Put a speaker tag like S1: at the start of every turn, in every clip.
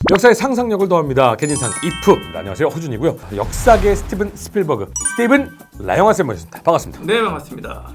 S1: 역사의 상상력을 더합니다. 개진상 이프. 안녕하세요, 허준이고요. 역사계 스티븐 스필버그, 스티븐 라영아 쌤 모셨습니다. 반갑습니다.
S2: 네, 반갑습니다.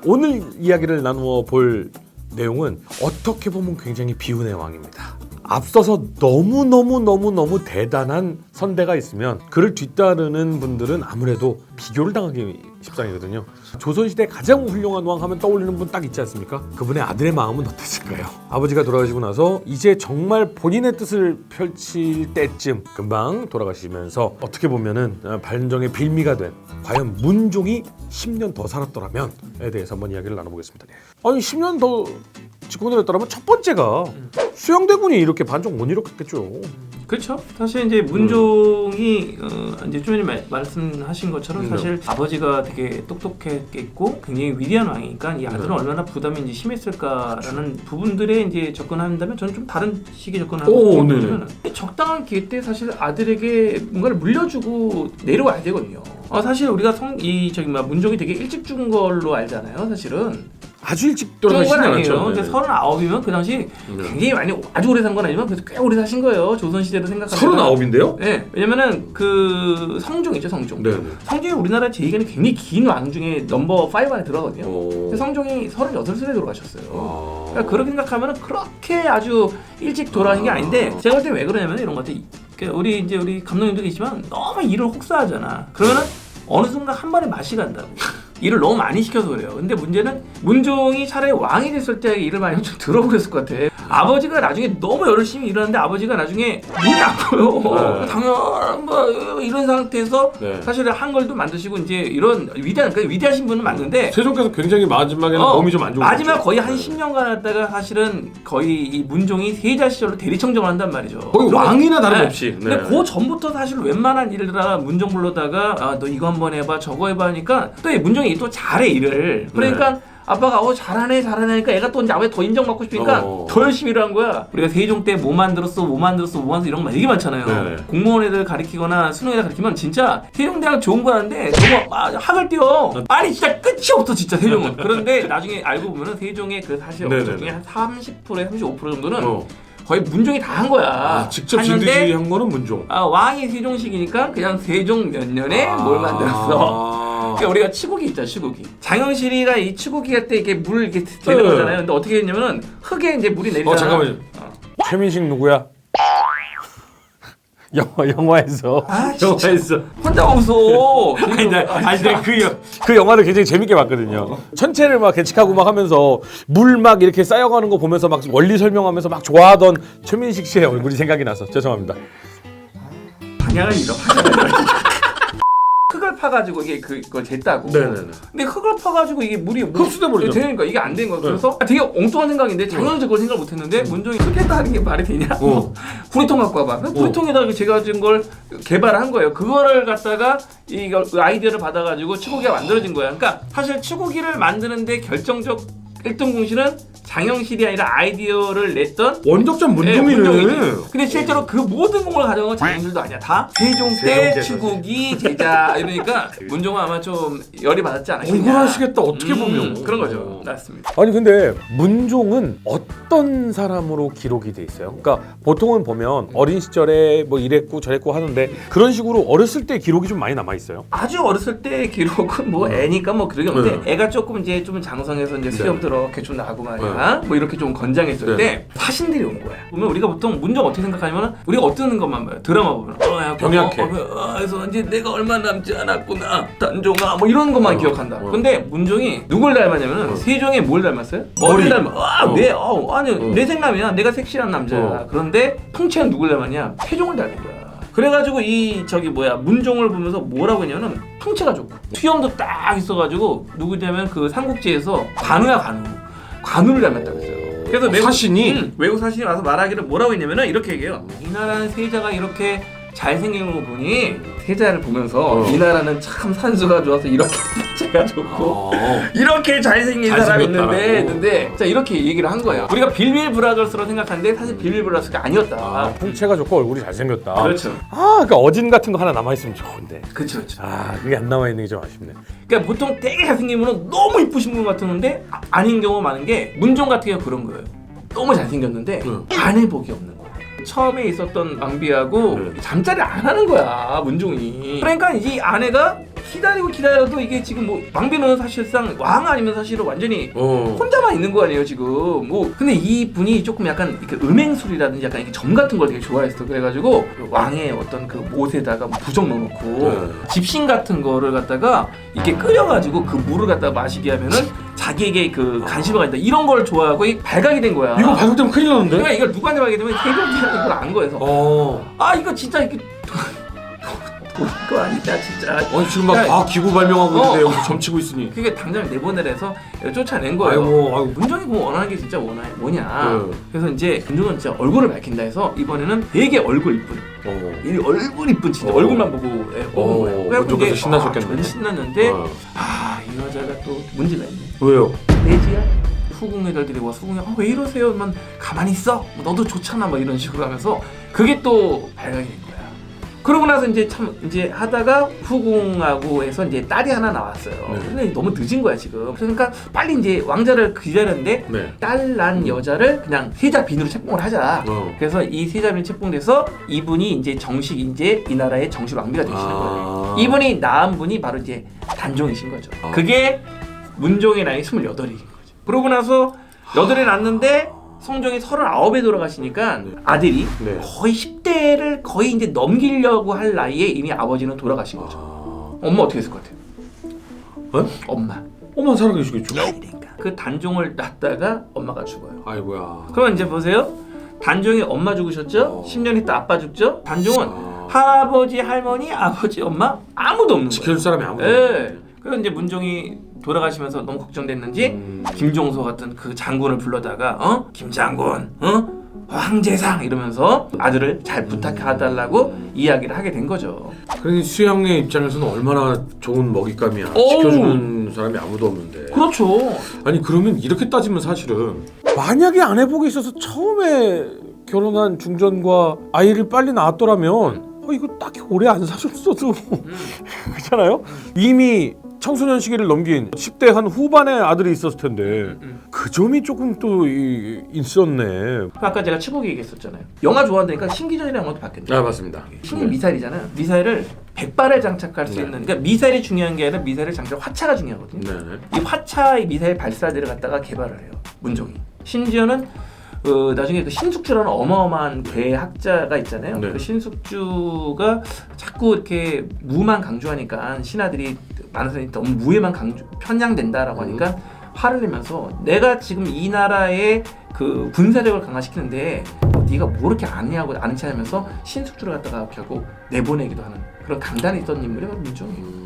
S1: 오늘 이야기를 나누어 볼 내용은 어떻게 보면 굉장히 비운의 왕입니다. 앞서서 너무 대단한 선대가 있으면 그를 뒤따르는 분들은 아무래도 비교를 당하기 십상이거든요. 조선시대 가장 훌륭한 왕 하면 떠올리는 분 딱 있지 않습니까? 그분의 아들의 마음은 어땠을까요? 아버지가 돌아가시고 나서 이제 정말 본인의 뜻을 펼칠 때쯤 금방 돌아가시면서 어떻게 보면은 반정의 빌미가 된 과연 문종이 10년 더 살았더라면에 대해서 한번 이야기를 나눠보겠습니다. 아니 10년 더 집권을 했더라면 첫 번째가 수영대군이 이렇게 반정 못 일으켰겠죠.
S2: 그렇죠. 사실 이제 문종이 이제 좀 전에 말씀하신 것처럼 사실 아버지가 되게 똑똑했겠고 굉장히 위대한 왕이니까 이 아들은 얼마나 부담이 이제 심했을까라는 부분들에 이제 접근한다면 저는 좀 다른 시기에 접근하고 있는 적당한 기회 때 사실 아들에게 뭔가를 물려주고 내려와야 되거든요. 사실 우리가 문종이 되게 일찍 죽은 걸로 알잖아요. 사실은.
S1: 아주 일찍 돌아가시진 않았죠.
S2: 근데 39이면 그 당시 굉장히 많이 아주 오래 산 건 아니지만 그래도 꽤 오래 사신 거예요. 조선 시대로 생각하면.
S1: 39인데요?
S2: 네. 왜냐면은 그 성종 있죠, 성종.
S1: 네.
S2: 성종이 우리나라 제2기간에 굉장히 긴 왕 중에 넘버 5 안에 들어가거든요. 근데 성종이 38살에 돌아가셨어요. 그러니까 그렇게 생각하면은 그렇게 아주 일찍 돌아가신 게 아닌데 제가 볼 때 왜 그러냐면 이런 것 같아. 우리 감독님도 계시지만 너무 일을 혹사하잖아. 그러면은 어느 순간 한 번에 맛이 간다고. 일을 너무 많이 시켜서 그래요. 근데 문제는 문종이 차라리 왕이 됐을 때 일을 많이 좀 들어버렸을 것 같아. 아버지가 나중에 너무 열심히 일하는데 아버지가 나중에 눈이 안 보여. 당연 뭐 이런 상태에서 사실 한글도 만드시고 이제 이런 위대하신 분은 맞는데
S1: 세종께서 굉장히 마지막에는 몸이 좀 안 좋고
S2: 마지막 거의 한 10년간 했다가 사실은 거의 이 문종이 세자 시절로 대리청정을 한단 말이죠.
S1: 거의 왕이나 다름없이.
S2: 근데 그 전부터 사실 웬만한 일들다가 문종 불러다가 너 이거 한번 해봐 저거 해봐 하니까 또 이 문종이 또 잘해 일을. 그러니까 아빠가 잘하네 하니까 애가 또 이제 아버지 더 인정받고 싶으니까 더 열심히 일을 한 거야. 우리가 세종 때 뭐 만들었어 이런 거 되게 많잖아요. 공무원 애들 가르치거나 수능 애들 가르치면 진짜 세종대학 좋은 거라는데 너무 학을 띄워. 빨리 진짜 끝이 없어 진짜 세종은. 그런데 나중에 알고 보면은 세종의 그 사실 업적 중에 한 30%에 35% 정도는 거의 문종이 다 한 거야.
S1: 직접 진두지 한 거는 문종.
S2: 왕이 세종식이니까 그냥 세종 몇 년에 뭘 만들었어. 그러니까 우리가 치국이 있죠, 치국이. 장영실이가 이 치국이 할 때 이렇게 물 이렇게 내는 거잖아요. 근데 어떻게 했냐면은 흙에 이제 물이 내리잖아.
S1: 잠깐만요. 최민식 누구야? 영화에서. 영화에서.
S2: 혼자 웃어.
S1: 그 영화를 굉장히 재밌게 봤거든요. 천체를 막 계측하고 막 하면서 물 막 이렇게 쌓여가는 거 보면서 막 원리 설명하면서 막 좋아하던 최민식 씨의 얼굴이 생각이 나서 죄송합니다.
S2: 방향을 잃어. 흙을 파가지고 이게 그걸 쟀다고. 근데 흙을 파가지고 이게 물이
S1: 흡수돼 버리죠.
S2: 되니까 이게 안 된 거야. 그래서 되게 엉뚱한 생각인데 장현실 그걸 생각 못했는데 문종이 흙에다 하는 게 말이 되냐? 구리통 갖고 와봐. 구리통에다가 제가 가진 걸 개발한 거예요. 그거를 갖다가 이거 아이디어를 받아가지고 치고기가 만들어진 거야. 그러니까 사실 치고기를 만드는데 결정적 1등 공신은 장영실이 아니라 아이디어를 냈던
S1: 원적전 문종이네.
S2: 근데 실제로 그 모든 공을 가져온 건 장영실도 아니야. 다 세종 때 치국이 제자 이러니까 문종은 아마 좀 열이 받았지 않았겠냐.
S1: 억울하시겠다 어떻게 보면.
S2: 그런 거죠. 맞습니다.
S1: 아니 근데 문종은 어떤 사람으로 기록이 돼 있어요? 그러니까 보통은 보면 어린 시절에 뭐 이랬고 저랬고 하는데 그런 식으로 어렸을 때 기록이 좀 많이 남아 있어요.
S2: 아주 어렸을 때 기록은 뭐 애니까 뭐 그러게 없는데 애가 조금 이제 좀 장성해서 이제 수염 이렇게 좀 나고 말이야. 뭐 이렇게 좀 건장했을 때 사신들이 온 거야. 보면 우리가 보통 문종 어떻게 생각하냐면 우리가 어떤 것만 봐요. 드라마 보면
S1: 병약해.
S2: 그래서 이제 내가 얼마 남지 않았구나. 단종아 뭐 이런 것만 기억한다. 근데 문종이 누굴 닮았냐면 세종이 뭘 닮았어요? 머리를 닮아. 내 생남이야. 내가 섹시한 남자야. 그런데 풍채는 누굴 닮았냐? 세종을 닮은 거야. 그래가지고 문종을 보면서 뭐라고 했냐면 풍채가 좋고 수염도 딱 있어가지고 누구냐면 그 삼국지에서 관우를 닮았다고 했어요. 그래서 외국 사신이 와서 말하기를 뭐라고 했냐면은 이렇게 얘기해요. 이 나라는 세자가 이렇게 잘생긴 거 보니 세자를 보면서 이 나라는 참 산수가 좋아서 이렇게 풍채가 좋고 이렇게 잘생긴 사람이 있는데 자 이렇게 얘기를 한 거예요. 우리가 빌빌브라더스로 생각하는데 사실 빌빌브라더스가 아니었다.
S1: 풍채가 좋고 얼굴이 잘생겼다.
S2: 그렇죠.
S1: 그러니까 어진 같은 거 하나 남아있으면 좋은데.
S2: 그렇죠.
S1: 그게 안 남아있는 게 좀 아쉽네.
S2: 그러니까 보통 되게 잘생긴 분은 너무 이쁘신 분 같았는데 아닌 경우가 많은 게 문종 같은 경우가 그런 거예요. 너무 잘생겼는데 안 해복이 없는 거예요. 처음에 있었던 왕비하고 잠자리를 안 하는 거야 문종이. 그러니까 이 아내가 기다려도 이게 지금 뭐 왕비는 사실상 왕 아니면 사실은 완전히 혼자만 있는 거 아니에요 지금. 뭐 근데 이 분이 조금 약간 이렇게 음행술이라든지 약간 이렇게 점 같은 걸 되게 좋아했어. 그래가지고 그 왕의 어떤 그 못에다가 뭐 부적 넣어놓고 집신 같은 거를 갖다가 이렇게 끓여가지고 그 물을 갖다가 마시게 하면은 자기에게 그 간식을 가진다 이런 걸 좋아하고 발각이 된 거야.
S1: 이거 발각되면 큰일 나는데?
S2: 그러니까 이걸 누구한테 발각이 되면 세종대왕이 이걸 안 거여서 아 이거 진짜 이게 그거 아니다 진짜.
S1: 아니 지금 막 과학 기구 발명하고 있는데 여기 점치고 있으니.
S2: 그게 당장 내보내라 해서 쫓아낸 거예요. 아이고. 문종이 뭐 원하는 게 진짜 뭐냐. 그래서 이제 문종은 진짜 얼굴을 밝힌다 해서 이번에는 되게 얼굴 이쁜. 이 얼굴 이쁜 진짜 얼굴만 보고 뽑은 거예요.
S1: 문종께서 신나셨겠네.
S2: 신났는데 이 여자가 또 문제가 있네.
S1: 왜요?
S2: 내지야. 후궁 애들들이 와 후궁이 왜 이러세요? 만 가만히 있어. 너도 좋잖아. 막 이런 식으로 하면서 그게 또 발각이 된 거야. 그러고 나서 이제 하다가 후궁하고 해서 이제 딸이 하나 나왔어요. 근데 너무 늦은 거야 지금. 그러니까 빨리 이제 왕자를 기다렸는데 딸 난 여자를 그냥 세자 빈으로 책봉을 하자. 그래서 이 세자 빈 책봉돼서 이분이 이제 정식 이제 이 나라의 정식 왕비가 되시는 거예요. 이분이 낳은 분이 바로 이제 단종이신 거죠. 그게 문종의 나이 28일인 거죠. 그러고 나서 8에 낳았는데 성종이 39에 돌아가시니까 아들이 거의 10대를 거의 이제 넘기려고 할 나이에 이미 아버지는 돌아가신 거죠. 엄마 어떻게 했을 것 같아요? 엄마
S1: 살아계시겠죠.
S2: 그 단종을 낳다가 엄마가 죽어요.
S1: 아이고야.
S2: 그러면 이제 보세요. 단종이 엄마 죽으셨죠? 10년 있다 아빠 죽죠? 단종은 할아버지, 할머니, 아버지, 엄마 아무도 없는 거예요.
S1: 지켜줄 사람이 아무도 없는.
S2: 그래서 이제 문종이 돌아가시면서 너무 걱정됐는지 김종서 같은 그 장군을 불러다가 김장군 황제상 이러면서 아들을 잘 부탁해달라고 이야기를 하게 된 거죠.
S1: 그러니 수양의 입장에서는 얼마나 좋은 먹잇감이야. 지켜주는 사람이 아무도 없는데.
S2: 그렇죠.
S1: 아니 그러면 이렇게 따지면 사실은 만약에 아내복에 있어서 처음에 결혼한 중전과 아이를 빨리 낳았더라면 이거 딱히 오래 안 사줬어도 그렇잖아요. 이미 청소년 시기를 넘긴 10대 한 후반의 아들이 있었을 텐데 그 점이 조금 또 있었네.
S2: 아까 제가 치복이 얘기했었잖아요. 영화 좋아한다니까 신기전이라는 것도 봤겠네.
S1: 맞습니다.
S2: 신기 미사일이잖아요. 미사일을 100발을 장착할 수 있는. 그러니까 미사일이 중요한 게 아니라 미사일을 장착 화차가 중요하거든요. 이 화차의 미사일 발사대를 갖다가 개발을 해요. 문종이. 심지어는 나중에 그 신숙주라는 어마어마한 괴학자가 있잖아요. 그 신숙주가 자꾸 이렇게 무만 강조하니까 신하들이 많은 사람이 너무 무에만 편향된다라고 하니까 화를 내면서 내가 지금 이 나라의 그 군사력을 강화시키는데 네가 뭐 이렇게 아니냐고 아는 체 하면서 신숙주를 갖다가 이렇게 하고 내보내기도 하는 그런 강단이 있던 인물이 바로 문종이에요.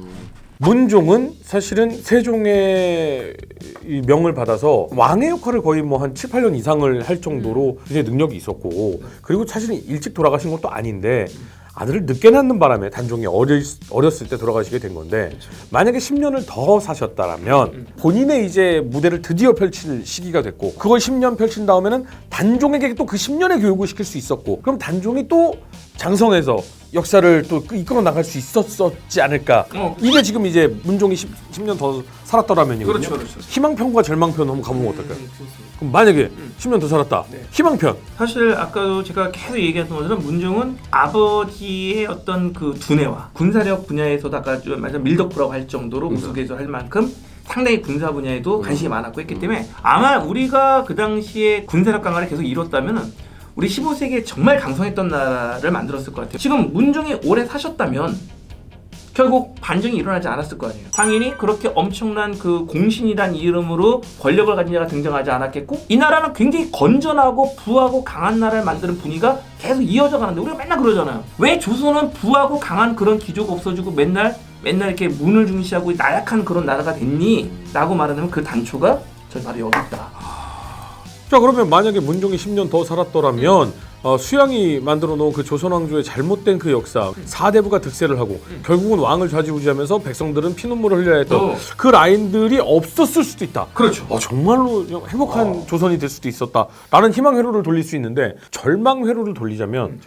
S1: 문종은 사실은 세종의 이 명을 받아서 왕의 역할을 거의 뭐 한 7, 8년 이상을 할 정도로 굉장히 능력이 있었고, 그리고 사실은 일찍 돌아가신 것도 아닌데 아들을 늦게 낳는 바람에 단종이 어렸을 때 돌아가시게 된 건데, 만약에 10년을 더 사셨다라면 본인의 이제 무대를 드디어 펼칠 시기가 됐고, 그걸 10년 펼친 다음에는 단종에게 또 그 10년의 교육을 시킬 수 있었고, 그럼 단종이 또 장성해서 역사를 또 이끌어 나갈 수 있었지 않을까. 이게 지금 이제 문종이 10년 더 살았더라면이거든요.
S2: 그렇죠.
S1: 희망편과 절망편 한번 가보면 어떨까요? 그럼 만약에 10년 더 살았다. 희망편.
S2: 사실 아까도 제가 계속 얘기했던 것처럼 문종은 아버지의 어떤 그 두뇌와 군사력 분야에서도 아까 좀 말씀 밀덕부라고 할 정도로 우스갯소리를 할 만큼 상당히 군사 분야에도 관심이 많았고 했기 때문에 아마 우리가 그 당시에 군사력 강화를 계속 이뤘다면은 우리 15세기에 정말 강성했던 나라를 만들었을 것 같아요. 지금 문종이 오래 사셨다면 결국 반정이 일어나지 않았을 거 아니에요. 당연히 그렇게 엄청난 그 공신이란 이름으로 권력을 가진 자가 등장하지 않았겠고, 이 나라는 굉장히 건전하고 부하고 강한 나라를 만드는 분위기가 계속 이어져 가는데 우리가 맨날 그러잖아요. 왜 조선은 부하고 강한 그런 기조가 없어지고 맨날 이렇게 문을 중시하고 나약한 그런 나라가 됐니? 라고 말하면 그 단초가 저 바로 여기 있다.
S1: 자, 그러면 만약에 문종이 10년 더 살았더라면 수양이 만들어 놓은 그 조선왕조의 잘못된 그 역사, 사대부가 득세를 하고 결국은 왕을 좌지우지하면서 백성들은 피눈물을 흘려야 했던 그 라인들이 없었을 수도 있다.
S2: 그렇죠.
S1: 정말로 행복한 조선이 될 수도 있었다 라는 희망 회로를 돌릴 수 있는데, 절망 회로를 돌리자면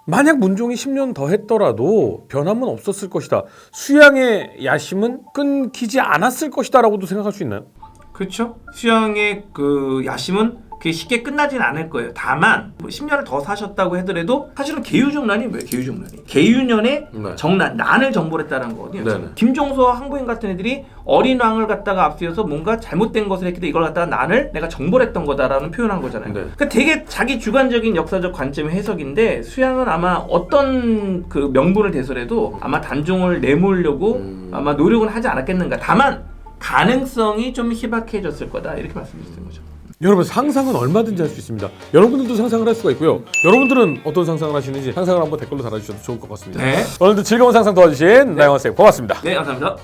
S1: 만약 문종이 10년 더 했더라도 변함은 없었을 것이다. 수양의 야심은 끊기지 않았을 것이다 라고도 생각할 수 있나요?
S2: 그렇죠. 수양의 그 야심은 그게 쉽게 끝나진 않을 거예요. 다만 뭐 10년을 더 사셨다고 하더라도 사실은 계유정난이 뭐예요? 계유정난이 계유년의
S1: 네.
S2: 정난, 난을 정벌했다는 거거든요.
S1: 네네.
S2: 김종서와 황보인 같은 애들이 어린 왕을 갖다가 앞세워서 뭔가 잘못된 것을 했기 때문에 이걸 갖다가 난을 내가 정벌했던 거다라는 표현한 거잖아요.
S1: 네.
S2: 그러니까 되게 자기 주관적인 역사적 관점의 해석인데 수양은 아마 어떤 그 명분을 대서라도 아마 단종을 내몰려고 아마 노력은 하지 않았겠는가. 다만 가능성이 좀 희박해졌을 거다 이렇게 말씀드리는 거죠.
S1: 여러분 상상은 얼마든지 할 수 있습니다. 여러분들도 상상을 할 수가 있고요. 여러분들은 어떤 상상을 하시는지 상상을 한번 댓글로 달아주셔도 좋을 것 같습니다.
S2: 네.
S1: 오늘도 즐거운 상상 도와주신 나영원 쌤 고맙습니다.
S2: 네, 감사합니다.